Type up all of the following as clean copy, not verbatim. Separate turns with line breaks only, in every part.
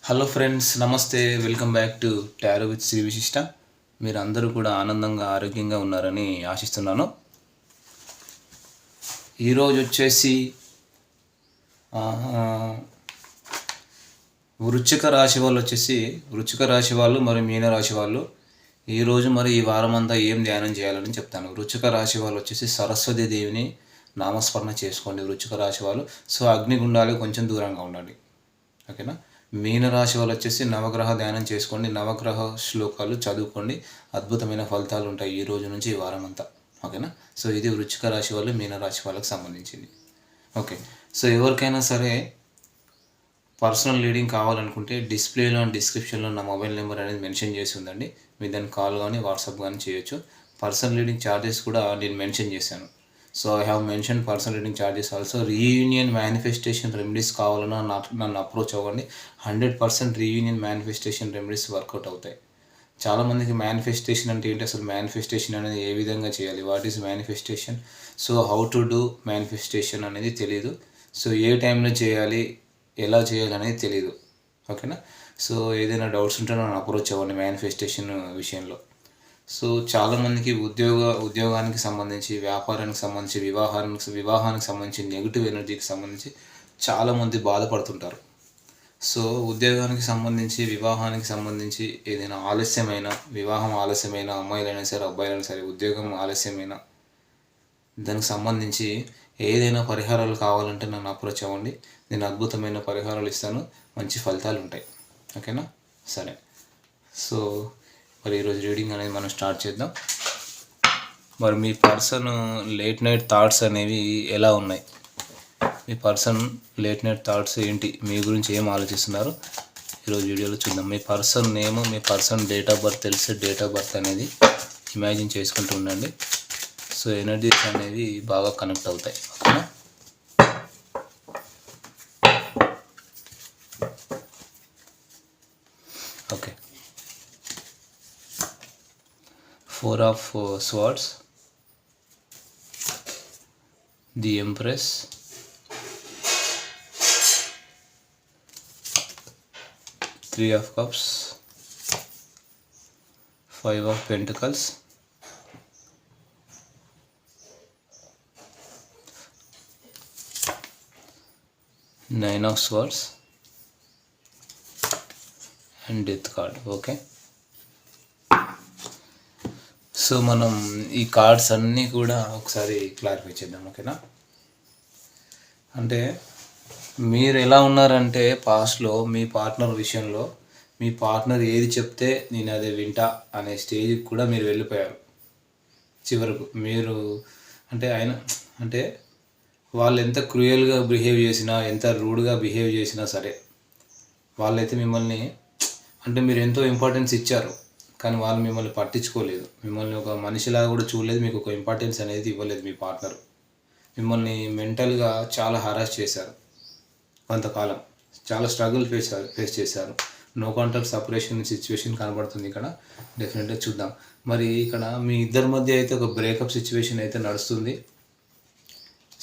Hello friends, నమస్తే. Welcome back to tarot with Shri Vishishta. మీరు అందరూ కూడా ఆనందంగా ఆరోగ్యంగా ఉన్నారని ఆశిస్తున్నాను. ఈరోజు వచ్చేసి వృశ్చిక రాశి వాళ్ళు మరి మీన రాశి వాళ్ళు ఈరోజు మరి ఈ వారం అంతా ఏం ధ్యానం చేయాలని చెప్తాను. వృశ్చిక రాశి వాళ్ళు వచ్చేసి సరస్వతి దేవిని నామస్మరణ చేసుకోండి. వృశ్చిక రాశి వాళ్ళు అగ్నిగుండాలకు కొంచెం దూరంగా ఉండండి, ఓకేనా. మీనరాశి వాళ్ళు వచ్చేసి నవగ్రహ ధ్యానం చేసుకోండి, నవగ్రహ శ్లోకాలు చదువుకోండి. అద్భుతమైన ఫలితాలు ఉంటాయి ఈ రోజు నుంచి ఈ వారం అంతా, ఓకేనా. సో ఇది వృశ్చిక రాశి వాళ్ళు మీనరాశి వాళ్ళకి సంబంధించింది. ఓకే, సో ఎవరికైనా సరే పర్సనల్ రీడింగ్ కావాలనుకుంటే డిస్ప్లేలో అండ్ డిస్క్రిప్షన్లో నా మొబైల్ నెంబర్ అనేది మెన్షన్ చేసి ఉందండి. మీరు దాన్ని కాల్ కానీ వాట్సాప్ కానీ చేయొచ్చు. పర్సనల్ రీడింగ్ ఛార్జెస్ కూడా నేను మెన్షన్ చేశాను. So I have mention personal reading charges also. Reunion manifestation remedies కావాలన్నా నన్ను అప్రోచ్ అవ్వండి. 100% రీయూనియన్ మేనిఫెస్టేషన్ రెమెడీస్ వర్కౌట్ అవుతాయి. చాలామందికి మేనిఫెస్టేషన్ అంటే ఏంటి, అసలు మేనిఫెస్టేషన్ అనేది ఏ విధంగా చేయాలి, what is manifestation, so how to do manifestation అనేది తెలియదు. సో ఏ టైంలో చేయాలి, ఎలా చేయాలి అనేది తెలియదు, ఓకేనా. సో ఏదైనా డౌట్స్ ఉంటే నన్ను అప్రోచ్ అవ్వండి మేనిఫెస్టేషన్ విషయంలో. సో చాలామందికి ఉద్యోగానికి సంబంధించి, వ్యాపారానికి సంబంధించి, వివాహానికి సంబంధించి, నెగిటివ్ ఎనర్జీకి సంబంధించి చాలామంది బాధపడుతుంటారు. సో ఉద్యోగానికి సంబంధించి, వివాహానికి సంబంధించి ఏదైనా ఆలస్యమైన, వివాహం ఆలస్యమైన, అమ్మాయిలైనా సరే అబ్బాయిలైనా సరే ఉద్యోగం ఆలస్యమైన దానికి సంబంధించి ఏదైనా పరిహారాలు కావాలంటే నన్ను అప్రోచ్ అవ్వండి. నేను అద్భుతమైన పరిహారాలు ఇస్తాను, మంచి ఫలితాలు ఉంటాయి, ఓకేనా. సరే, సో మరి ఈరోజు రీడింగ్ అనేది మనం స్టార్ట్ చేద్దాం. మరి మీ పర్సన్ లేట్ నైట్ థాట్స్ అనేవి ఎలా ఉన్నాయి, మీ పర్సన్ లేట్ నైట్ థాట్స్ ఏంటి, మీ గురించి ఏం ఆలోచిస్తున్నారు ఈరోజు వీడియోలో చూద్దాం. మీ పర్సన్ నేమ్, మీ పర్సన్ డేట్ ఆఫ్ బర్త్ తెలిసి డేట్ ఆఫ్ బర్త్ అనేది ఇమాజిన్ చేసుకుంటూ ఉండండి. సో ఎనర్జీస్ అనేవి బాగా కనెక్ట్ అవుతాయి, ఓకేనా. Okay, 4 of Swords, the Empress, 3 of Cups, 5 of Pentacles, 9 of Swords and Death card, okay. So మనం ఈ కార్డ్స్ అన్నీ కూడా ఒకసారి క్లారిఫై చేద్దాం, ఓకేనా. అంటే మీరు ఎలా ఉన్నారంటే పాస్ట్లో మీ పార్ట్నర్ విషయంలో, మీ పార్ట్నర్ ఏది చెప్తే నేను అదే వింటా అనే స్టేజ్కి కూడా మీరు వెళ్ళిపోయారు చివరకు. మీరు అంటే వాళ్ళు ఎంత క్రూయల్గా బిహేవ్ చేసినా, ఎంత రూడ్గా బిహేవ్ చేసినా సరే, వాళ్ళైతే మిమ్మల్ని మీరు ఎంతో ఇంపార్టెన్స్ ఇచ్చారు, కానీ వాళ్ళు మిమ్మల్ని పట్టించుకోలేదు, మిమ్మల్ని ఒక మనిషిలాగా కూడా చూడలేదు, మీకు ఒక ఇంపార్టెన్స్ అనేది ఇవ్వలేదు. మీ పార్ట్నర్ మిమ్మల్ని మెంటల్గా చాలా హరాస్ చేశారు, కొంతకాలం చాలా స్ట్రగుల్ ఫేస్ చేశారు. నో కాంటాక్ట్ సపరేషన్ సిచ్యువేషన్ కనబడుతుంది ఇక్కడ, డెఫినెట్గా చూద్దాం. మరి ఇక్కడ మీ ఇద్దరి మధ్య అయితే ఒక బ్రేకప్ సిచ్యువేషన్ అయితే నడుస్తుంది.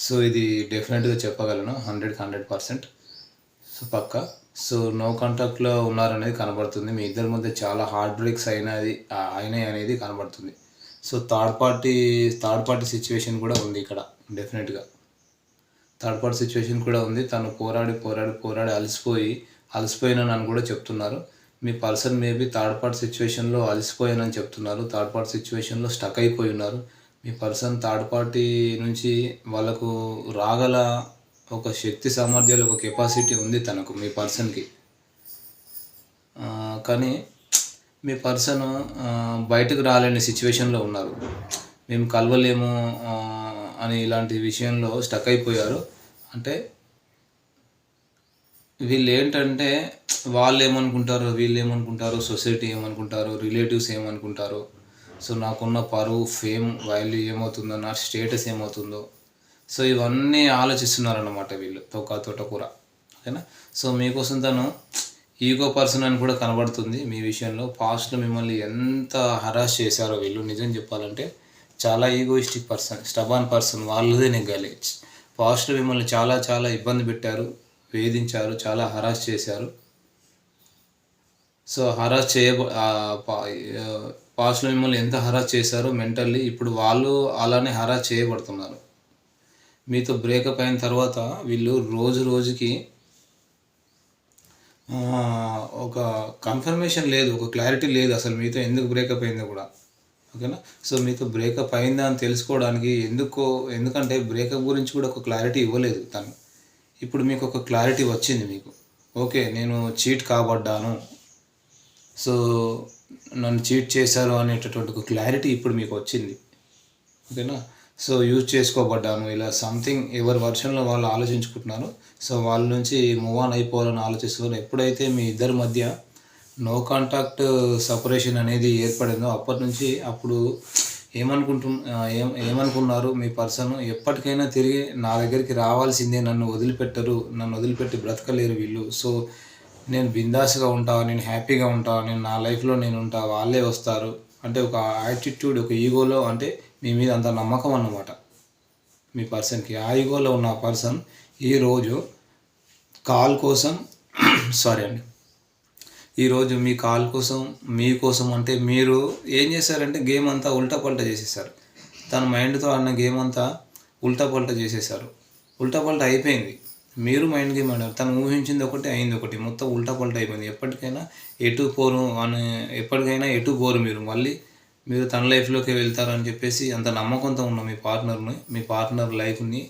సో ఇది డెఫినెట్గా చెప్పగలను 100%. సో పక్కా. సో నో కాంటాక్ట్లో ఉన్నారనేది కనబడుతుంది. మీ ఇద్దరి మధ్య చాలా హార్ట్ బ్రేక్స్ అయినాయి అనేది కనబడుతుంది. సో థర్డ్ పార్టీ సిచ్యువేషన్ కూడా ఉంది ఇక్కడ, డెఫినెట్గా థర్డ్ పార్టీ సిచ్యువేషన్ కూడా ఉంది. తను పోరాడి అలసిపోయినానని కూడా చెప్తున్నారు. మీ పర్సన్ మేబీ థర్డ్ పార్టీ సిచ్యువేషన్లో అలసిపోయానని చెప్తున్నారు, థర్డ్ పార్టీ సిచ్యువేషన్లో స్టక్ అయిపోయి ఉన్నారు. మీ పర్సన్ థర్డ్ పార్టీ నుంచి వాళ్ళకు రాగల ఒక శక్తి సామర్థ్యాలు, ఒక కెపాసిటీ ఉంది తనకు, మీ పర్సన్కి. కానీ మీ పర్సన్ బయటకు రాలేని సిచ్యువేషన్లో ఉన్నారు. మేము కలవలేము అని ఇలాంటి విషయంలో స్టక్ అయిపోయారు. అంటే వీళ్ళు ఏంటంటే వాళ్ళు ఏమనుకుంటారు, వీళ్ళు ఏమనుకుంటారు, సొసైటీ ఏమనుకుంటారు, రిలేటివ్స్ ఏమనుకుంటారు, సో నాకున్న పరువు, ఫేమ్, వాల్యూ ఏమవుతుందో, నా స్టేటస్ ఏమవుతుందో, సో ఇవన్నీ ఆలోచిస్తున్నారన్నమాట వీళ్ళు తోటకూర, ఓకేనా. సో మీకోసం తను ఈగో పర్సన్ అని కూడా కనబడుతుంది మీ విషయంలో. పాస్ట్లో మిమ్మల్ని ఎంత హరాస్ చేశారో వీళ్ళు, నిజం చెప్పాలంటే చాలా ఈగోయిస్టిక్ పర్సన్, స్టబాన్ పర్సన్, వాళ్ళదే నెగ్గాలి. పాస్ట్లో మిమ్మల్ని చాలా చాలా ఇబ్బంది పెట్టారు, వేధించారు, చాలా హరాస్ చేశారు. సో హరాస్ పాస్ట్లో మిమ్మల్ని ఎంత హరాస్ చేశారో మెంటల్లీ, ఇప్పుడు వాళ్ళు అలానే హరాస్ చేయబడుతున్నారు. మీతో బ్రేకప్ అయిన తర్వాత వీళ్ళు రోజు రోజుకి ఒక కన్ఫర్మేషన్ లేదు, ఒక క్లారిటీ లేదు అసలు మీతో ఎందుకు బ్రేకప్ అయిందో కూడా. ఓకేనా. సో మీతో బ్రేకప్ అయిందా అని తెలుసుకోవడానికి ఎందుకంటే బ్రేకప్ గురించి కూడా ఒక క్లారిటీ ఇవ్వలేదు తను. ఇప్పుడు మీకు ఒక క్లారిటీ వచ్చింది మీకు. ఓకే, నేను చీట్ కాబడ్డాను, సో నన్ను చీట్ చేశారు అనేటటువంటి ఒక క్లారిటీ ఇప్పుడు మీకు వచ్చింది. ఓకేనా. సో యూజ్ చేసుకోబడ్డాను ఇలా సంథింగ్ ఎవరి వర్షన్లో వాళ్ళు ఆలోచించుకుంటున్నారు. సో వాళ్ళ నుంచి మూవ్ ఆన్ అయిపోవాలని ఆలోచిస్తున్నారు. ఎప్పుడైతే మీ ఇద్దరి మధ్య నో కాంటాక్ట్ సపరేషన్ అనేది ఏర్పడిందో అప్పటి నుంచి అప్పుడు ఏమనుకున్నారు మీ పర్సన్, ఎప్పటికైనా తిరిగి నా దగ్గరికి రావాల్సిందే, నన్ను వదిలిపెట్టి బ్రతకలేరు వీళ్ళు. సో నేను బిందాస్గా ఉంటా, నేను హ్యాపీగా ఉంటా, నేను నా లైఫ్లో నేను ఉంటా, వాళ్ళే వస్తారు అంటే ఒక యాటిట్యూడ్, ఒక ఈగోలో, అంటే మీ మీద అంత నమ్మకం అన్నమాట మీ పర్సన్కి. ఆ ఈగోలో ఉన్న పర్సన్ ఈరోజు కాల్ కోసం ఈరోజు మీ కాల్ కోసం, మీకోసం అంటే మీరు ఏం చేశారంటే గేమ్ అంతా ఉల్టా పల్టా చేసేసారు. తన మైండ్తో ఆడిన గేమ్ అంతా ఉల్టా పల్టా చేసేసారు. ఉల్టా పల్టా అయిపోయింది. మీరు మైండ్ గేమ్ ఆడారు, తను ఊహించింది ఒకటి అయింది ఒకటి, మొత్తం ఉల్టా పల్టా అయిపోయింది. ఎప్పటికైనా ఎటు పోరు మీరు, మళ్ళీ మీరు తన లైఫ్లోకి వెళ్తారని చెప్పేసి అంత నమ్మకంతో ఉన్న మీ పార్ట్నర్ లైఫ్ని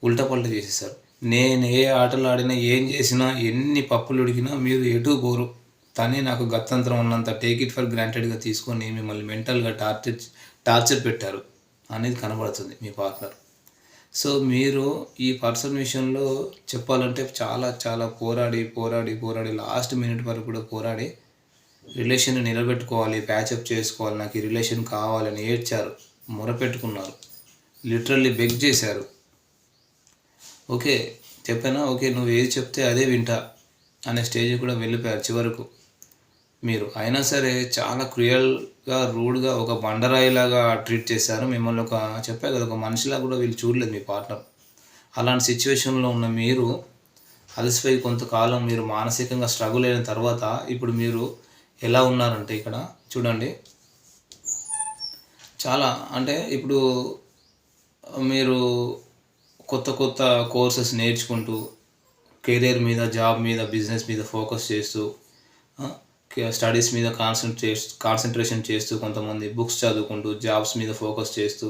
ఉల్టా పల్టా చేసేసారు. నేను ఏ ఆటలు ఆడినా, ఏం చేసినా, ఎన్ని పప్పులు ఉడికినా మీరు ఎటు పోరు. తనే నాకు గత్యంతరం ఉన్నంత టేక్ ఇట్ ఫర్ గ్రాంటెడ్గా తీసుకొని మిమ్మల్ని మెంటల్గా టార్చర్ పెట్టారు అనేది కనబడుతుంది మీ పార్ట్నర్. సో మీరు ఈ పర్సన్ విషయంలో చెప్పాలంటే చాలా చాలా పోరాడి లాస్ట్ మినిట్ వరకు కూడా పోరాడి రిలేషన్ నిలబెట్టుకోవాలి, ప్యాచప్ చేసుకోవాలి, నాకు ఈ రిలేషన్ కావాలని ఏడ్చారు, మొరపెట్టుకున్నారు, లిటరల్లీ బెగ్ చేశారు. ఓకే చెప్పానా, ఓకే నువ్వు ఏది చెప్తే అదే వింటా అనే స్టేజ్ కూడా వెళ్ళిపోయారు చివరకు మీరు. అయినా సరే చాలా క్రూయల్గా, రూడ్గా, ఒక బండరాయిలాగా ట్రీట్ చేశారు మిమ్మల్ని. చెప్పా కదా, ఒక మనిషిలా కూడా వీళ్ళు చూడలేదు మీ పార్ట్నర్. అలాంటి సిచ్యువేషన్లో ఉన్న మీరు అలసిపోయి కొంతకాలం మీరు మానసికంగా స్ట్రగుల్ అయిన తర్వాత ఇప్పుడు మీరు ఎలా ఉన్నారంటే ఇక్కడ చూడండి, చాలా అంటే ఇప్పుడు మీరు కొత్త కోర్సెస్ నేర్చుకుంటూ కెరీర్ మీద, జాబ్ మీద, బిజినెస్ మీద ఫోకస్ చేస్తూ, స్టడీస్ మీద కాన్సన్ట్రేషన్ చేస్తూ, కొంతమంది బుక్స్ చదువుకుంటూ, జాబ్స్ మీద ఫోకస్ చేస్తూ,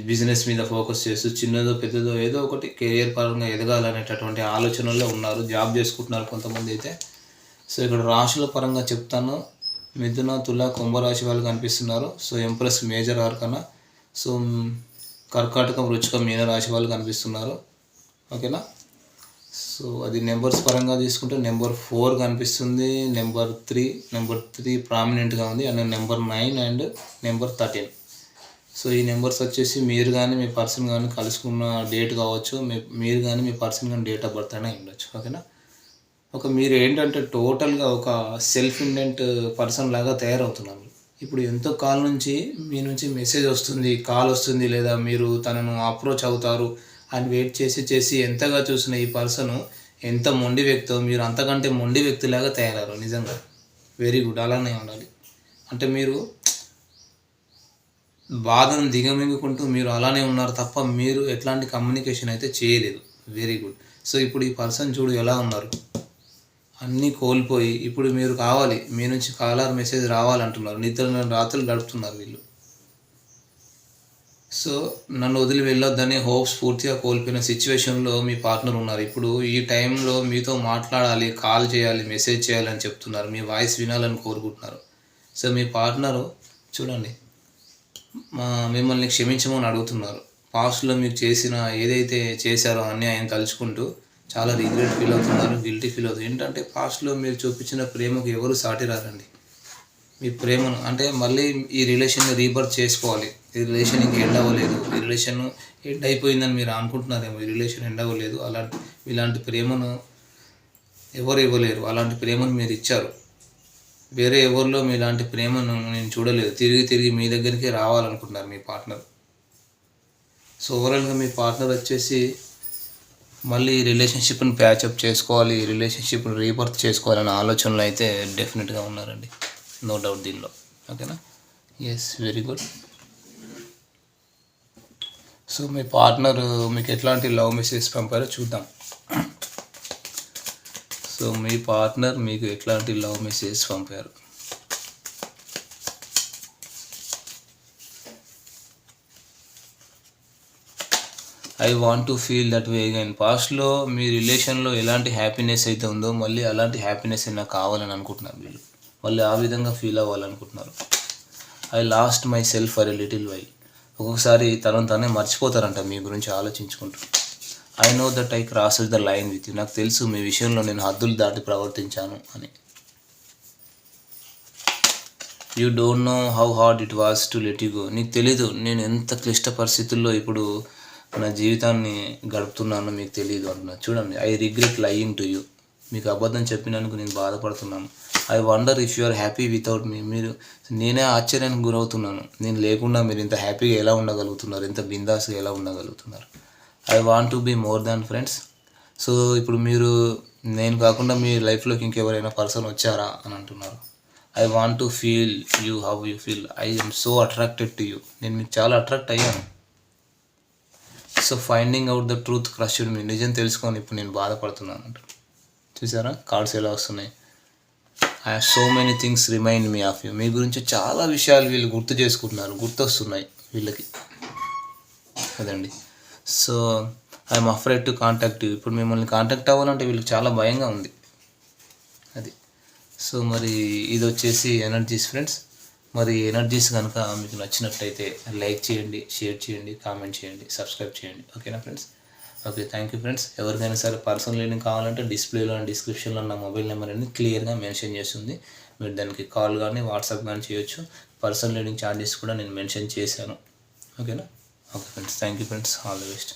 బిజినెస్ మీద ఫోకస్ చేస్తూ, చిన్నదో పెద్దదో ఏదో ఒకటి కెరియర్ పరంగా ఎదగాలనేటటువంటి ఆలోచనల్లో ఉన్నారు. జాబ్ చేసుకుంటున్నారు కొంతమంది అయితే. సో ఇక్కడ రాశుల పరంగా చెప్తాను, మిథున, తుల, కుంభరాశి వాళ్ళు కనిపిస్తున్నారు. So empress major arcana. So కర్కాటకం, వృచ్చికం, మీన రాశి వాళ్ళు కనిపిస్తున్నారు. ఓకేనా. సో అది నెంబర్స్ పరంగా తీసుకుంటే నెంబర్ 4 కనిపిస్తుంది, నెంబర్ 3 ప్రామినెంట్గా ఉంది, and number 9 and number 13. So ఈ నెంబర్స్ వచ్చేసి మీరు కానీ మీ పర్సన్ కానీ కలుసుకున్న డేట్ కావచ్చు, మీరు కానీ మీ పర్సన్ కానీ డేట్ ఆఫ్ బర్త్ అయినా ఉండొచ్చు. ఓకేనా. మీరు ఏంటంటే టోటల్గా ఒక సెల్ఫ్ ఇండెంట్ పర్సన్ లాగా తయారవుతున్నారు. ఇప్పుడు ఎంతో కాలం నుంచి మీ నుంచి మెసేజ్ వస్తుంది, కాల్ వస్తుంది, లేదా మీరు తనను అప్రోచ్ అవుతారు అని వెయిట్ చేసి ఎంతగా చూసిన ఈ పర్సన్ ఎంత మొండి వ్యక్తో మీరు అంతకంటే మొండి వ్యక్తిలాగా తయారయ్యారు. నిజంగా వెరీ గుడ్, అలానే ఉండాలి. అంటే మీరు బాధను దిగమింగుకుంటూ మీరు అలానే ఉన్నారు తప్ప మీరు ఎట్లాంటి కమ్యూనికేషన్ అయితే చేయలేదు. Very good. సో ఇప్పుడు ఈ పర్సన్ చూడు ఎలా ఉన్నారు, అన్నీ కోల్పోయి ఇప్పుడు మీరు కావాలి, మీ నుంచి కాలర్ మెసేజ్ రావాలంటున్నారు, రాత్రులు గడుపుతున్నారు వీళ్ళు. సో నన్ను వదిలి వెళ్ళొద్దని హోప్స్ పూర్తిగా కోల్పోయిన సిచ్యువేషన్లో మీ పార్ట్నర్ ఉన్నారు. ఇప్పుడు ఈ టైంలో మీతో మాట్లాడాలి, కాల్ చేయాలి, మెసేజ్ చేయాలని చెప్తున్నారు, మీ వాయిస్ వినాలని కోరుకుంటున్నారు. సో మీ పార్ట్నరు చూడండి మిమ్మల్ని క్షమించమని అడుగుతున్నారు. పాస్ట్లో మీరు ఏదైతే చేశారో అన్నీ ఆయన తలుచుకుంటూ చాలా రిగ్రెట్ ఫీల్ అవుతున్నారు, గిల్టీ ఫీల్ అవుతుంది. ఏంటంటే పాస్ట్లో మీరు చూపించిన ప్రేమకు ఎవరు సాటి రారండి. మీ ప్రేమను అంటే మళ్ళీ ఈ రిలేషన్ని రీబర్త్ చేసుకోవాలి. ఈ రిలేషన్ ఇంక ఎండ్ అవ్వలేదు, ఈ రిలేషన్ ఎండ్ అయిపోయిందని మీరు అనుకుంటున్నారేమో. ఈ రిలేషన్ ఎండ్ అవ్వలేదు. ఇలాంటి ప్రేమను ఎవరు ఇవ్వలేరు. అలాంటి ప్రేమను మీరు ఇచ్చారు. వేరే ఎవరిలో మీలాంటి ప్రేమను నేను చూడలేదు. తిరిగి మీ దగ్గరికి రావాలనుకుంటున్నారు మీ పార్ట్నర్. సో ఓవరాల్గా మీ పార్ట్నర్ వచ్చేసి మళ్ళీ రిలేషన్షిప్ని ప్యాచప్ చేసుకోవాలి, రిలేషన్షిప్ని రీబర్త్ చేసుకోవాలనే ఆలోచనలు అయితే డెఫినెట్గా ఉన్నారండి, నో డౌట్ దీనిలో. ఓకేనా? Yes, very good. సో మీ పార్ట్నర్ మీకు ఎట్లాంటి లవ్ మెసేజ్ పంపారో చూద్దాం. సో మీ పార్ట్నర్ మీకు ఎట్లాంటి లవ్ మెసేజ్ పంపారు? I want to feel that way again. పాస్ట్లో మీ రిలేషన్లో ఎలాంటి హ్యాపీనెస్ అయితే ఉందో మళ్ళీ అలాంటి హ్యాపీనెస్ నాకు కావాలని అనుకుంటున్నారు వీళ్ళు, మళ్ళీ ఆ విధంగా ఫీల్ అవ్వాలనుకుంటున్నారు. I lost my self for a little while. ఒక్కొక్కసారి తనను తనే మర్చిపోతారంట మీ గురించి ఆలోచించుకుంటూ. I know that I crossed the line with you. నాకు తెలుసు మీ విషయంలో నేను హద్దులు దాటి ప్రవర్తించాను అని. You don't know how hard it was to let you go. నీకు తెలీదు నేను ఎంత క్లిష్ట పరిస్థితుల్లో ఇప్పుడు నా జీవితాన్ని గడుపుతున్నాను, మీకు తెలియదు అంటున్నాను. చూడండి, I regret lying to you. మీకు అబద్ధం చెప్పినందుకు నేను బాధపడుతున్నాను. I wonder if you are happy without me. నేనే ఆశ్చర్యానికి గురవుతున్నాను, నేను లేకుండా మీరు ఇంత హ్యాపీగా ఎలా ఉండగలుగుతున్నారు, ఇంత బిందాస్గా ఎలా ఉండగలుగుతున్నారు. I want to be more than friends. So ఇప్పుడు మీరు నేను కాకుండా మీ లైఫ్లోకి ఇంకెవరైనా పర్సన్ వచ్చారా అని అంటున్నారు. I want to feel you how you feel. I am so attracted to you. నేను మీకు చాలా అట్రాక్ట్ అయ్యాను. So finding out the truth crushed me. నిజం తెలుసుకొని ఇప్పుడు నేను బాధపడుతున్నాను అంట. చూసారా కార్డ్స్ ఎలా వస్తున్నాయి? I have so many things remind me of you. మీ గురించి చాలా విషయాలు వీళ్ళు గుర్తు చేసుకుంటున్నారు, గుర్తొస్తున్నాయి వీళ్ళకి కదండి. So I'm afraid to contact you. ఇప్పుడు మిమ్మల్ని కాంటాక్ట్ అవ్వాలంటే వీళ్ళకి చాలా భయంగా ఉంది అది. సో మరి ఇది వచ్చేసి ఎనర్జీస్ ఫ్రెండ్స్. మరి ఎనర్జీస్ కనుక మీకు నచ్చినట్లయితే లైక్ చేయండి, షేర్ చేయండి, కామెంట్ చేయండి, సబ్స్క్రైబ్ చేయండి. ఓకేనా friends? Okay, thank you friends. ఎవరికైనా సరే పర్సనల్ రీడింగ్ కావాలంటే డిస్ప్లేలో అండ్ డిస్క్రిప్షన్లో నా మొబైల్ నెంబర్ అనేది క్లియర్గా మెన్షన్ చేస్తుంది. మీరు దానికి కాల్ కానీ వాట్సాప్ కానీ చేయొచ్చు. పర్సనల్ రీడింగ్ ఛార్జెస్ కూడా నేను మెన్షన్ చేశాను. ఓకేనా? Okay friends, thank you friends, all the best.